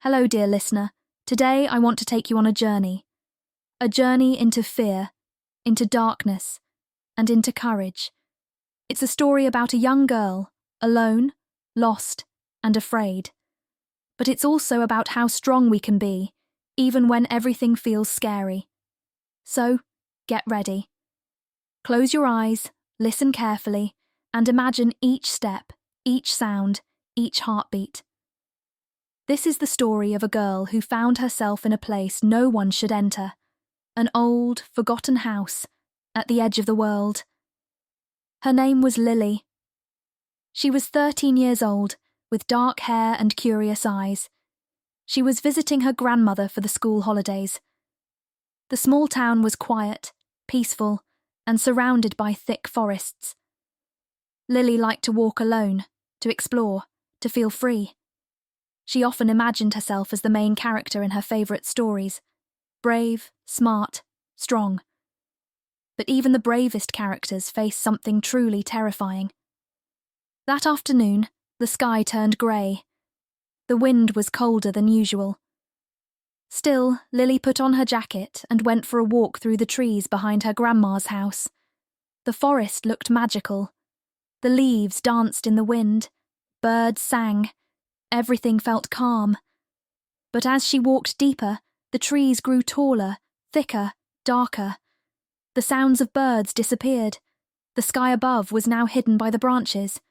Hello, dear listener. Today I want to take you on a journey. A journey into fear, into darkness, and into courage. It's a story about a young girl, alone, lost, and afraid. But it's also about how strong we can be, even when everything feels scary. So, get ready. Close your eyes, listen carefully, and imagine each step, each sound, each heartbeat. This is the story of a girl who found herself in a place no one should enter, an old, forgotten house at the edge of the world. Her name was Lily. She was 13 years old, with dark hair and curious eyes. She was visiting her grandmother for the school holidays. The small town was quiet, peaceful, and surrounded by thick forests. Lily liked to walk alone, to explore, to feel free. She often imagined herself as the main character in her favourite stories, brave, smart, strong. But even the bravest characters face something truly terrifying. That afternoon, the sky turned grey. The wind was colder than usual. Still, Lily put on her jacket and went for a walk through the trees behind her grandma's house. The forest looked magical. The leaves danced in the wind. Birds sang. Everything felt calm. But as she walked deeper, the trees grew taller, thicker, darker. The sounds of birds disappeared. The sky above was now hidden by the branches.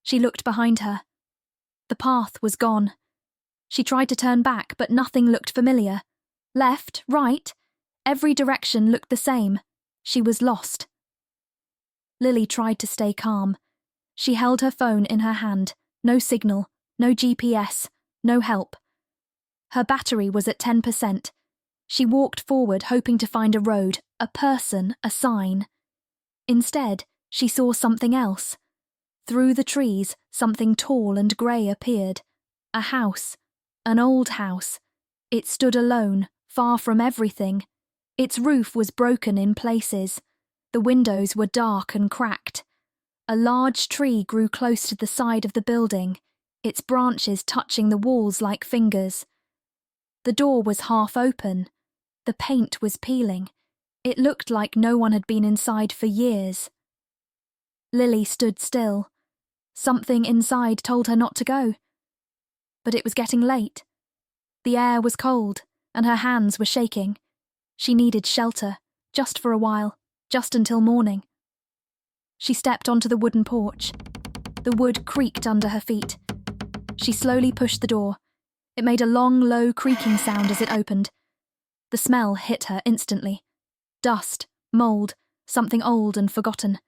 She looked behind her. The path was gone. She tried to turn back, but nothing looked familiar. Left, right, every direction looked the same. She was lost. Lily tried to stay calm. She held her phone in her hand. No signal. No GPS, no help. Her battery was at 10%. She walked forward hoping to find a road, a person, a sign. Instead, she saw something else. Through the trees, something tall and grey appeared. A house. An old house. It stood alone, far from everything. Its roof was broken in places. The windows were dark and cracked. A large tree grew close to the side of the building, its branches touching the walls like fingers. The door was half open. The paint was peeling. It looked like no one had been inside for years. Lily stood still. Something inside told her not to go. But it was getting late. The air was cold, and her hands were shaking. She needed shelter, just for a while, just until morning. She stepped onto the wooden porch. The wood creaked under her feet. She slowly pushed the door. It made a long, low creaking sound as it opened. The smell hit her instantly. Dust, mould, something old and forgotten.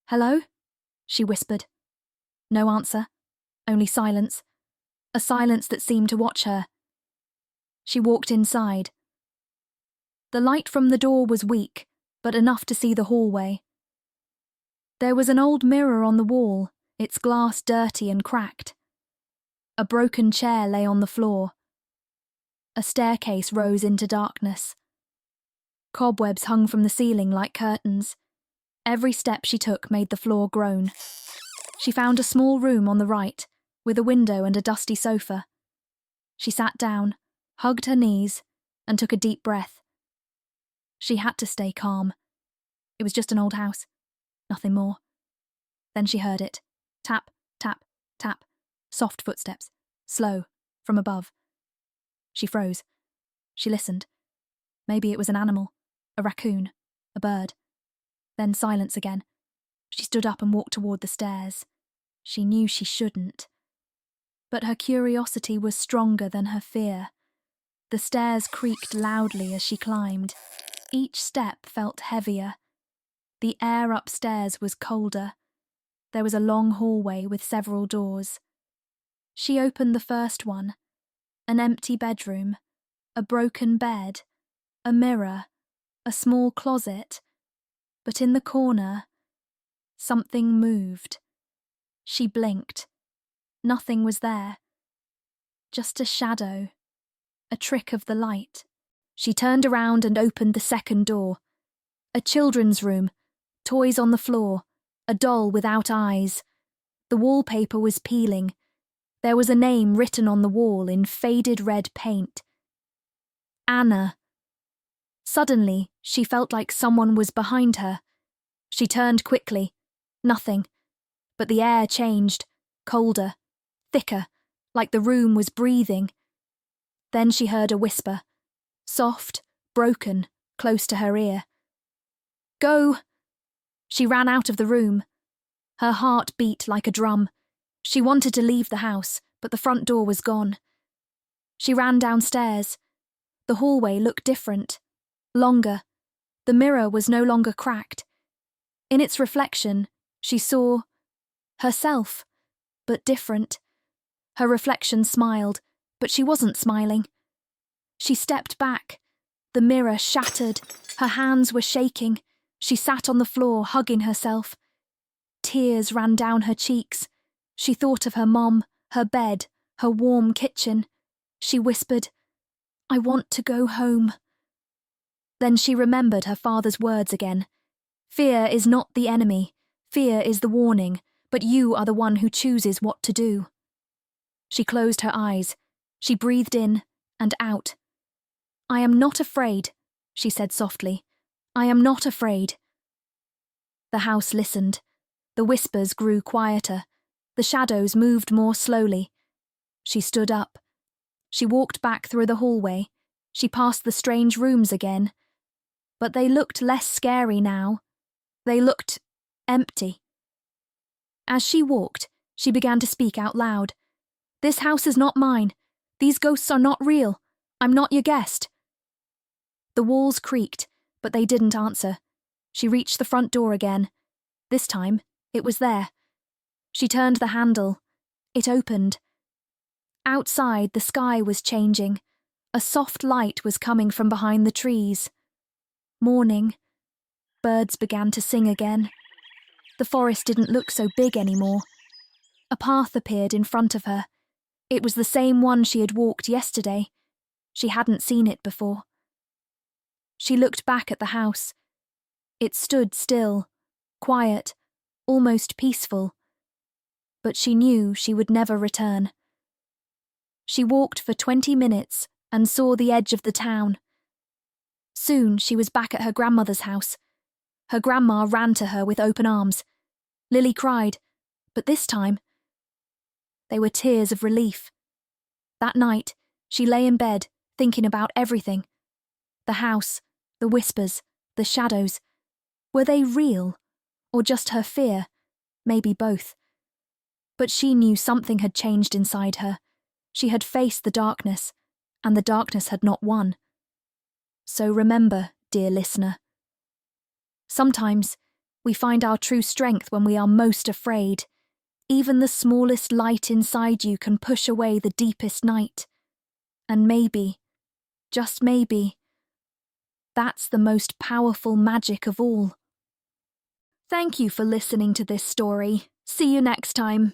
"Hello?" she whispered. No answer, only silence. A silence that seemed to watch her. She walked inside. The light from the door was weak, but enough to see the hallway. There was an old mirror on the wall, its glass dirty and cracked. A broken chair lay on the floor. A staircase rose into darkness. Cobwebs hung from the ceiling like curtains. Every step she took made the floor groan. She found a small room on the right, with a window and a dusty sofa. She sat down, hugged her knees, and took a deep breath. She had to stay calm. It was just an old house. Nothing more. Then she heard it. Tap, tap, tap. Soft footsteps. Slow. From above. She froze. She listened. Maybe it was an animal. A raccoon. A bird. Then silence again. She stood up and walked toward the stairs. She knew she shouldn't. But her curiosity was stronger than her fear. The stairs creaked loudly as she climbed. Each step felt heavier. The air upstairs was colder. There was a long hallway with several doors. She opened the first one. An empty bedroom. A broken bed. A mirror. A small closet. But in the corner, something moved. She blinked. Nothing was there. Just a shadow. A trick of the light. She turned around and opened the second door. A children's room. Toys on the floor. A doll without eyes. The wallpaper was peeling. There was a name written on the wall in faded red paint. Anna. Suddenly, she felt like someone was behind her. She turned quickly. Nothing. But the air changed, colder, thicker, like the room was breathing. Then she heard a whisper, soft, broken, close to her ear. Go! She ran out of the room. Her heart beat like a drum. She wanted to leave the house, but the front door was gone. She ran downstairs. The hallway looked different, longer. The mirror was no longer cracked. In its reflection, she saw herself, but different. Her reflection smiled, but she wasn't smiling. She stepped back. The mirror shattered. Her hands were shaking. She sat on the floor, hugging herself. Tears ran down her cheeks. She thought of her mom, her bed, her warm kitchen. She whispered, "I want to go home." Then she remembered her father's words again. Fear is not the enemy. Fear is the warning, but you are the one who chooses what to do. She closed her eyes. She breathed in and out. "I am not afraid," she said softly. "I am not afraid." The house listened. The whispers grew quieter. The shadows moved more slowly. She stood up. She walked back through the hallway. She passed the strange rooms again. But they looked less scary now. They looked empty. As she walked, she began to speak out loud. "This house is not mine. These ghosts are not real. I'm not your guest." The walls creaked, but they didn't answer. She reached the front door again. This time, it was there. She turned the handle. It opened. Outside, the sky was changing. A soft light was coming from behind the trees. Morning. Birds began to sing again. The forest didn't look so big anymore. A path appeared in front of her. It was the same one she had walked yesterday. She hadn't seen it before. She looked back at the house. It stood still, quiet, almost peaceful. But she knew she would never return. She walked for 20 minutes and saw the edge of the town. Soon she was back at her grandmother's house. Her grandma ran to her with open arms. Lily cried, but this time, they were tears of relief. That night, she lay in bed, thinking about everything. The house, the whispers, the shadows. Were they real? Or just her fear? Maybe both. But she knew something had changed inside her. She had faced the darkness, and the darkness had not won. So remember, dear listener. Sometimes, we find our true strength when we are most afraid. Even the smallest light inside you can push away the deepest night. And maybe, just maybe, that's the most powerful magic of all. Thank you for listening to this story. See you next time.